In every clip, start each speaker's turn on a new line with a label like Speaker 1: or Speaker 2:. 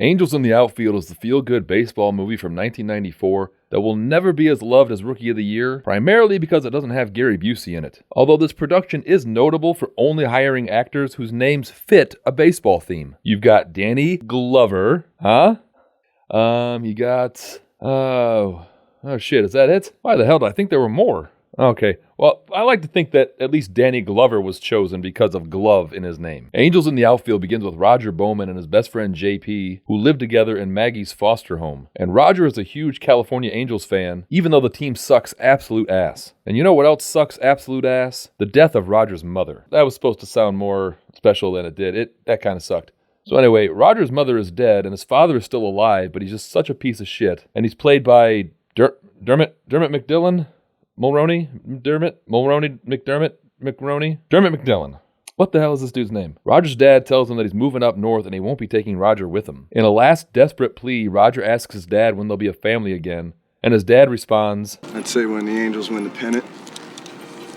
Speaker 1: Angels in the Outfield is the feel-good baseball movie from 1994 that will never be as loved as Rookie of the Year, primarily because it doesn't have Gary Busey in it. Although this production is notable for only hiring actors whose names fit a baseball theme. You've got Danny Glover, you got, oh shit, is that it? Why the hell did I think there were more? Okay, well, I like to think that at least Danny Glover was chosen because of glove in his name. Angels in the Outfield begins with Roger Bowman and his best friend JP, who live together in Maggie's foster home. And Roger is a huge California Angels fan, even though the team sucks absolute ass. And you know what else sucks absolute ass? The death of Roger's mother. That was supposed to sound more special than it did. That kind of sucked. So anyway, Roger's mother is dead and his father is still alive, but he's just such a piece of shit. And he's played by Dermot McDillon? Dermot McDillon. What the hell is this dude's name? Roger's dad tells him that he's moving up north and he won't be taking Roger with him. In a last desperate plea, Roger asks his dad when they'll be a family again, and his dad responds,
Speaker 2: "I'd say when the Angels win the pennant."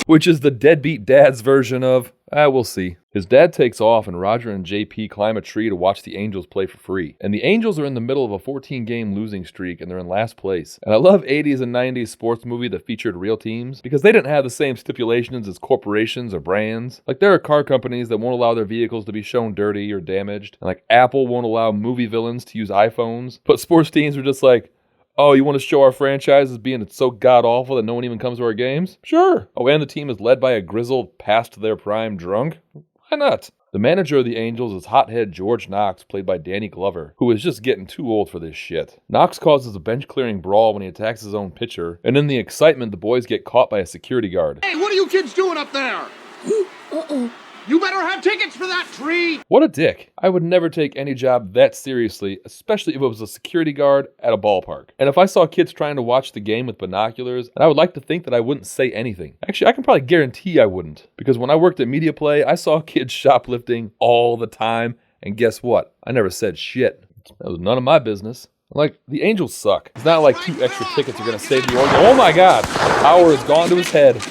Speaker 1: Which is the deadbeat dad's version of, we'll see. His dad takes off and Roger and JP climb a tree to watch the Angels play for free. And the Angels are in the middle of a 14-game losing streak and they're in last place. And I love 80s and 90s sports movie that featured real teams because they didn't have the same stipulations as corporations or brands. Like there are car companies that won't allow their vehicles to be shown dirty or damaged. And like Apple won't allow movie villains to use iPhones. But sports teams are just like, oh, you want to show our franchise as being so god-awful that no one even comes to our games? Sure. Oh, and the team is led by a grizzled, past their prime drunk? Why not? The manager of the Angels is hothead George Knox, played by Danny Glover, who is just getting too old for this shit. Knox causes a bench-clearing brawl when he attacks his own pitcher, and in the excitement, the boys get caught by a security guard.
Speaker 3: Hey, what are you kids doing up there? Uh-oh. You better have tickets for that tree!
Speaker 1: What a dick. I would never take any job that seriously, especially if it was a security guard at a ballpark. And if I saw kids trying to watch the game with binoculars, and I would like to think that I wouldn't say anything. Actually, I can probably guarantee I wouldn't. Because when I worked at Media Play, I saw kids shoplifting all the time. And guess what? I never said shit. That was none of my business. Like, the Angels suck. It's not like 2 extra tickets are going to save the organ. Oh my god! Power has gone to his head.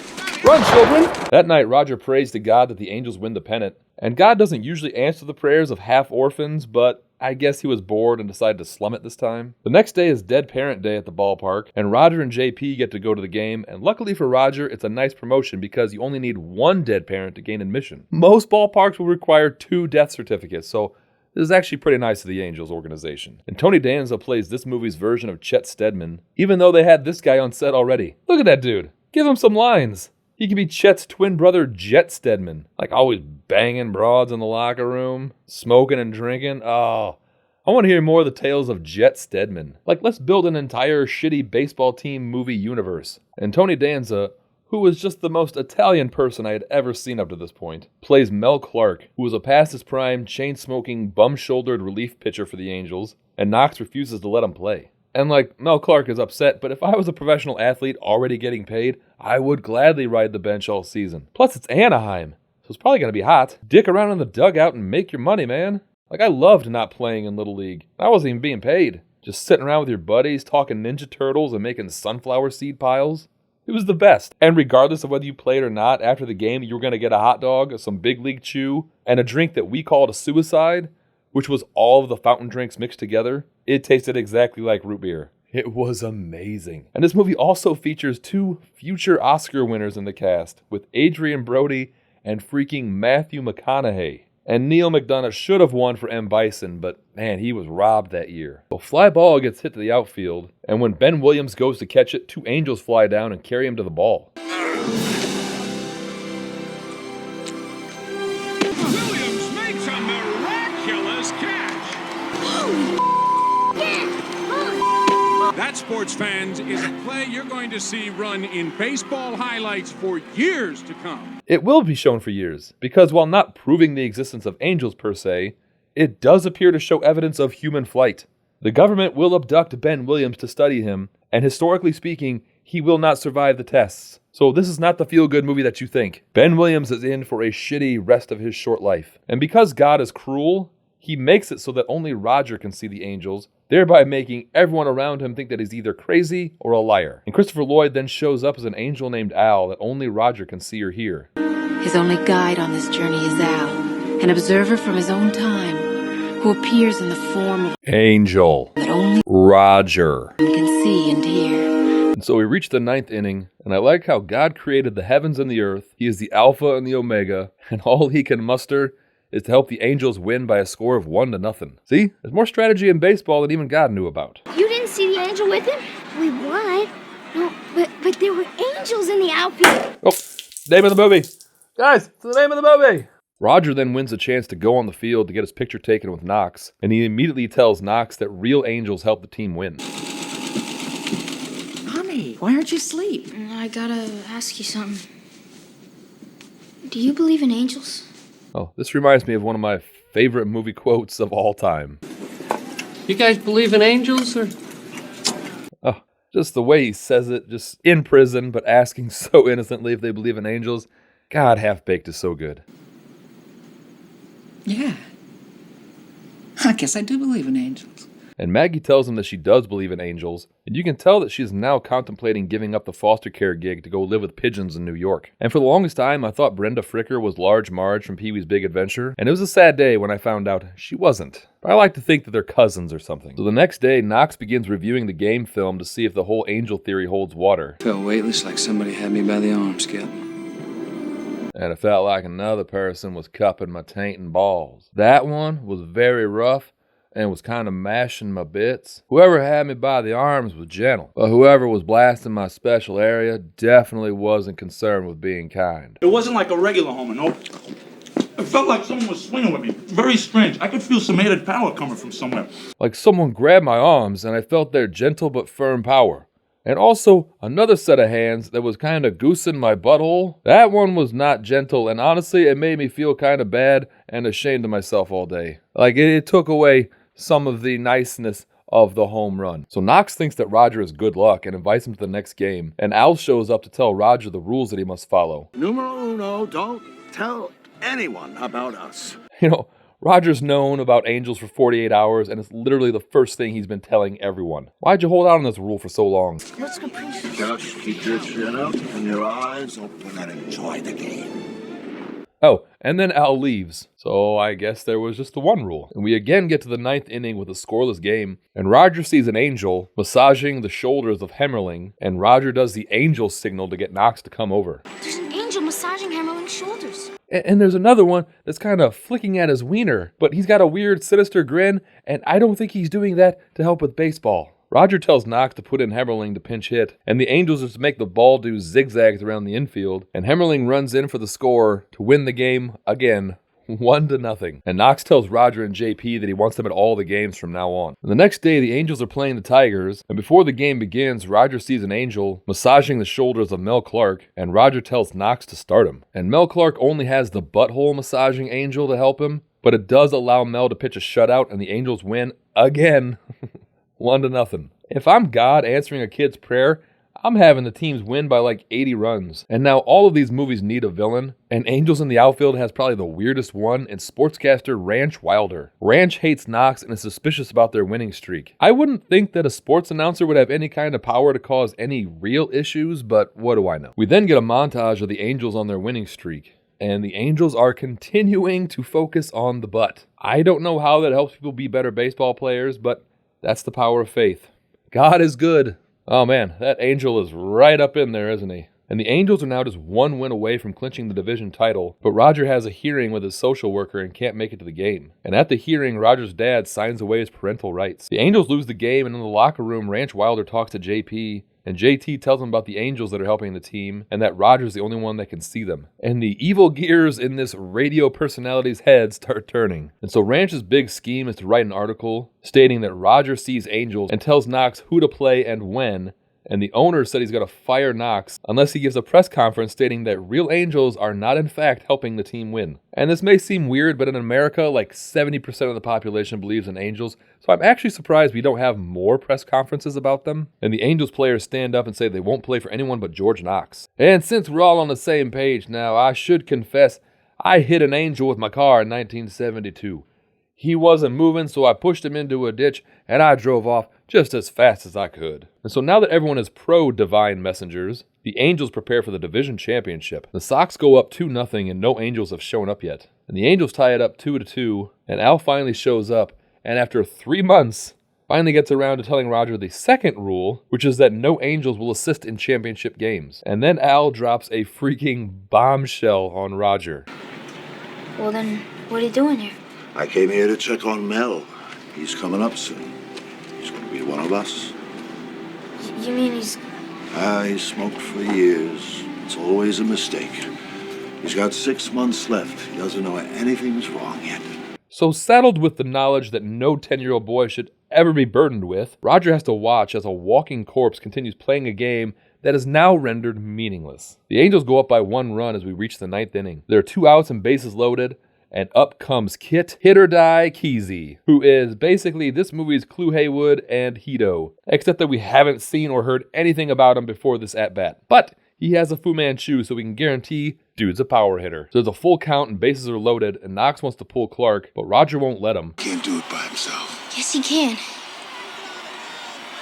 Speaker 1: Run, children! That night, Roger prays to God that the Angels win the pennant. And God doesn't usually answer the prayers of half-orphans, but I guess he was bored and decided to slum it this time. The next day is Dead Parent Day at the ballpark, and Roger and JP get to go to the game, and luckily for Roger, it's a nice promotion because you only need 1 dead parent to gain admission. Most ballparks will require 2 death certificates, so this is actually pretty nice of the Angels organization. And Tony Danza plays this movie's version of Chet Steadman, even though they had this guy on set already. Look at that dude. Give him some lines. He could be Chet's twin brother, Jet Steadman. Like always banging broads in the locker room, smoking and drinking. Oh, I want to hear more of the tales of Jet Steadman. Like, let's build an entire shitty baseball team movie universe. And Tony Danza, who was just the most Italian person I had ever seen up to this point, plays Mel Clark, who was a past his prime, chain-smoking, bum-shouldered relief pitcher for the Angels, and Knox refuses to let him play. And like, Mel Clark is upset, but if I was a professional athlete already getting paid, I would gladly ride the bench all season. Plus, it's Anaheim, so it's probably going to be hot. Dick around in the dugout and make your money, man. Like, I loved not playing in Little League. I wasn't even being paid. Just sitting around with your buddies, talking Ninja Turtles and making sunflower seed piles. It was the best. And regardless of whether you played or not, after the game, you were going to get a hot dog, some big league chew, and a drink that we called a suicide, which was all of the fountain drinks mixed together. It tasted exactly like root beer. It was amazing. And this movie also features 2 future Oscar winners in the cast, with Adrian Brody and freaking Matthew McConaughey. And Neil McDonough should have won for M. Bison, but man, he was robbed that year. A fly ball gets hit to the outfield, and when Ben Williams goes to catch it, 2 Angels fly down and carry him to the ball.
Speaker 3: Williams makes a miraculous catch! That, sports fans, is a play you're going to see run in baseball highlights for years to come.
Speaker 1: It will be shown for years, because while not proving the existence of angels per se, it does appear to show evidence of human flight. The government will abduct Ben Williams to study him, and historically speaking, he will not survive the tests. So this is not the feel-good movie that you think. Ben Williams is in for a shitty rest of his short life. And because God is cruel, he makes it so that only Roger can see the angels, thereby making everyone around him think that he's either crazy or a liar. And Christopher Lloyd then shows up as an angel named Al that only Roger can see or hear.
Speaker 4: His only guide on this journey is Al, an observer from his own time, who appears in the form of
Speaker 1: Angel.
Speaker 4: that only
Speaker 1: Roger.
Speaker 4: can see and hear.
Speaker 1: And so we reach the 9th inning, and I like how God created the heavens and the earth. He is the Alpha and the Omega, and all he can muster is to help the Angels win by a score of 1-0. See? There's more strategy in baseball than even God knew about.
Speaker 5: You didn't see the angel with him? We won. No, but there were angels in the outfield.
Speaker 1: Oh, name of the movie. Guys, it's the name of the movie. Roger then wins a chance to go on the field to get his picture taken with Knox, and he immediately tells Knox that real angels help the team win.
Speaker 6: Honey, why aren't you asleep?
Speaker 5: I gotta ask you something. Do you believe in angels?
Speaker 1: Oh, this reminds me of one of my favorite movie quotes of all time.
Speaker 7: You guys believe in angels, or?
Speaker 1: Oh, just the way he says it, just in prison, but asking so innocently if they believe in angels. God, Half-Baked is so good.
Speaker 6: Yeah. I guess I do believe in angels.
Speaker 1: And Maggie tells him that she does believe in angels, and you can tell that she's now contemplating giving up the foster care gig to go live with pigeons in New York. And for the longest time, I thought Brenda Fricker was Large Marge from Pee-wee's Big Adventure, and it was a sad day when I found out she wasn't. But I like to think that they're cousins or something. So the next day, Knox begins reviewing the game film to see if the whole angel theory holds water.
Speaker 8: Felt weightless like somebody had me by the arms, Captain.
Speaker 1: And it felt like another person was cupping my taint and balls. That one was very rough and was kind of mashing my bits. Whoever had me by the arms was gentle, but whoever was blasting my special area definitely wasn't concerned with being kind.
Speaker 9: It wasn't like a regular homer, no. It felt like someone was swinging with me. Very strange. I could feel some added power coming from somewhere.
Speaker 1: Like someone grabbed my arms and I felt their gentle but firm power. And also another set of hands that was kind of goosing my butthole. That one was not gentle, and honestly it made me feel kind of bad and ashamed of myself all day. Like it took away some of the niceness of the home run. So Knox thinks that Roger is good luck and invites him to the next game. And Al shows up to tell Roger the rules that he must follow.
Speaker 2: Numero uno, don't tell anyone about us.
Speaker 1: You know, Roger's known about angels for 48 hours, and it's literally the first thing he's been telling everyone. Why'd you hold out on this rule for so long?
Speaker 5: Let's go, please.
Speaker 2: Just keep your chin up and your eyes open and enjoy the game.
Speaker 1: Oh, and then Al leaves. So I guess there was just the one rule. And we again get to the 9th inning with a scoreless game, and Roger sees an angel massaging the shoulders of Hemmerling, and Roger does the angel signal to get Knox to come over.
Speaker 5: There's an angel massaging Hemmerling's shoulders.
Speaker 1: And there's another one that's kind of flicking at his wiener, but he's got a weird, sinister grin, and I don't think he's doing that to help with baseball. Roger tells Knox to put in Hemmerling to pinch hit, and the Angels just make the ball do zigzags around the infield, and Hemmerling runs in for the score to win the game again, 1-0. And Knox tells Roger and JP that he wants them at all the games from now on. And the next day, the Angels are playing the Tigers, and before the game begins, Roger sees an angel massaging the shoulders of Mel Clark, and Roger tells Knox to start him. And Mel Clark only has the butthole massaging angel to help him, but it does allow Mel to pitch a shutout, and the Angels win again. 1-0. If I'm God answering a kid's prayer, I'm having the teams win by like 80 runs. And now all of these movies need a villain, and Angels in the Outfield has probably the weirdest one in sportscaster Ranch Wilder. Ranch hates Knox and is suspicious about their winning streak. I wouldn't think that a sports announcer would have any kind of power to cause any real issues, but what do I know? We then get a montage of the Angels on their winning streak, and the Angels are continuing to focus on the butt. I don't know how that helps people be better baseball players, but that's the power of faith. God is good. Oh man, that angel is right up in there, isn't he? And the Angels are now just one win away from clinching the division title, but Roger has a hearing with his social worker and can't make it to the game. And at the hearing, Roger's dad signs away his parental rights. The Angels lose the game, and in the locker room, Ranch Wilder talks to JP, and JT tells him about the Angels that are helping the team, and that Roger's the only one that can see them. And the evil gears in this radio personality's head start turning. And so Ranch's big scheme is to write an article stating that Roger sees angels and tells Knox who to play and when, and the owner said he's going to fire Knox unless he gives a press conference stating that real angels are not in fact helping the team win. And this may seem weird, but in America, like 70% of the population believes in angels, so I'm actually surprised we don't have more press conferences about them. And the Angels players stand up and say they won't play for anyone but George Knox. And since we're all on the same page now, I should confess I hit an angel with my car in 1972. He wasn't moving, so I pushed him into a ditch, and I drove off just as fast as I could. And so now that everyone is pro-divine messengers, the Angels prepare for the division championship. The Sox go up 2-0, and no Angels have shown up yet. And the Angels tie it up 2-2, and Al finally shows up, and after 3 months, finally gets around to telling Roger the second rule, which is that no Angels will assist in championship games. And then Al drops a freaking bombshell on Roger.
Speaker 5: Well, then, what are you doing here?
Speaker 2: I came here to check on Mel. He's coming up soon. He's going to be one of us.
Speaker 5: You mean he's...
Speaker 2: He's smoked for years. It's always a mistake. He's got 6 months left. He doesn't know anything's wrong yet.
Speaker 1: So saddled with the knowledge that no 10-year-old boy should ever be burdened with, Roger has to watch as a walking corpse continues playing a game that is now rendered meaningless. The Angels go up by 1 run as we reach the 9th inning. There are 2 outs and bases loaded, and up comes Kit Hit or Die Kesey, who is basically this movie's Clue Haywood and Hito, except that we haven't seen or heard anything about him before this at-bat. But he has a Fu Manchu, so we can guarantee dude's a power hitter. So there's a full count and bases are loaded, and Knox wants to pull Clark, but Roger won't let him.
Speaker 2: Can't do it by himself.
Speaker 5: Yes, he can.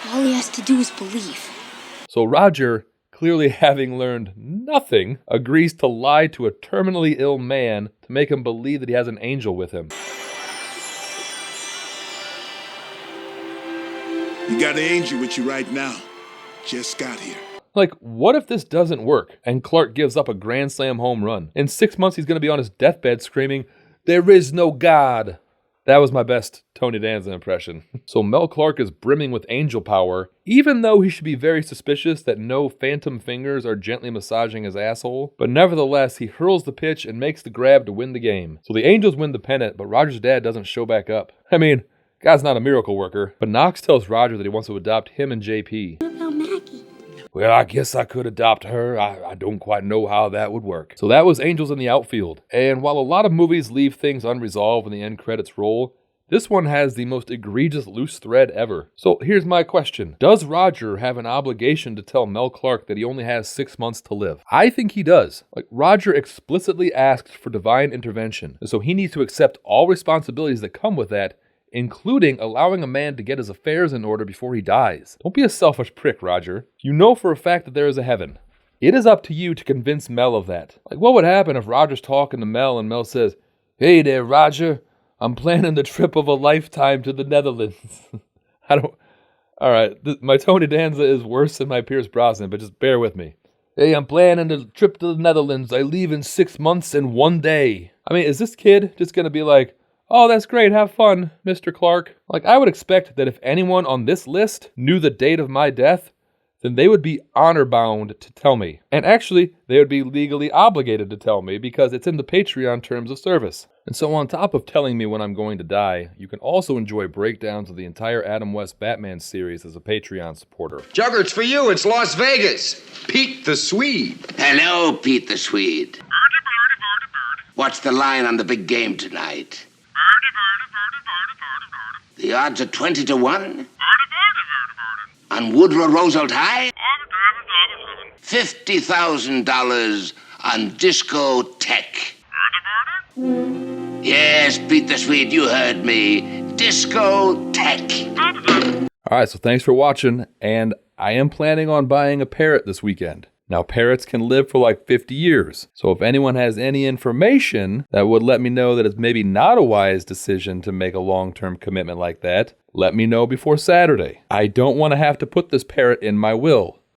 Speaker 5: All he has to do is believe.
Speaker 1: So Roger, clearly having learned nothing, agrees to lie to a terminally ill man to make him believe that he has an angel with him.
Speaker 10: You got an angel with you right now. Just got here.
Speaker 1: Like, what if this doesn't work and Clark gives up a grand slam home run? In 6 months, he's going to be on his deathbed screaming, "There is no God." That was my best Tony Danza impression. So Mel Clark is brimming with angel power, even though he should be very suspicious that no phantom fingers are gently massaging his asshole. But nevertheless, he hurls the pitch and makes the grab to win the game. So the Angels win the pennant, but Roger's dad doesn't show back up. I mean, God's not a miracle worker. But Knox tells Roger that he wants to adopt him and JP.
Speaker 5: What about Maggie?
Speaker 1: Well, I guess I could adopt her. I don't quite know how that would work. So that was Angels in the Outfield. And while a lot of movies leave things unresolved when the end credits roll, this one has the most egregious loose thread ever. So here's my question. Does Roger have an obligation to tell Mel Clark that he only has 6 months to live? I think he does. Like, Roger explicitly asked for divine intervention, and so he needs to accept all responsibilities that come with that, including allowing a man to get his affairs in order before he dies. Don't be a selfish prick, Roger. You know for a fact that there is a heaven. It is up to you to convince Mel of that. Like, what would happen if Roger's talking to Mel and Mel says, "Hey there, Roger. I'm planning the trip of a lifetime to the Netherlands." Alright, my Tony Danza is worse than my Pierce Brosnan, but just bear with me. "Hey, I'm planning the trip to the Netherlands. I leave in 6 months and 1 day. I mean, is this kid just gonna be like, "Oh, that's great, have fun, Mr. Clark"? Like, I would expect that if anyone on this list knew the date of my death, then they would be honor-bound to tell me. And actually, they would be legally obligated to tell me because it's in the Patreon terms of service. And so on top of telling me when I'm going to die, you can also enjoy breakdowns of the entire Adam West Batman series as a Patreon supporter.
Speaker 11: Jugger, it's for you. It's Las Vegas. Pete the Swede.
Speaker 12: Hello, Pete the Swede. What's the line on the big game tonight? The odds are 20 to 1? On Woodrow Roosevelt High? $50,000 on Disco Tech. Yes, Pete the Swede, you heard me. Disco Tech.
Speaker 1: Alright, so thanks for watching, and I am planning on buying a parrot this weekend. Now, parrots can live for like 50 years, so if anyone has any information that would let me know that it's maybe not a wise decision to make a long-term commitment like that, let me know before Saturday. I don't want to have to put this parrot in my will.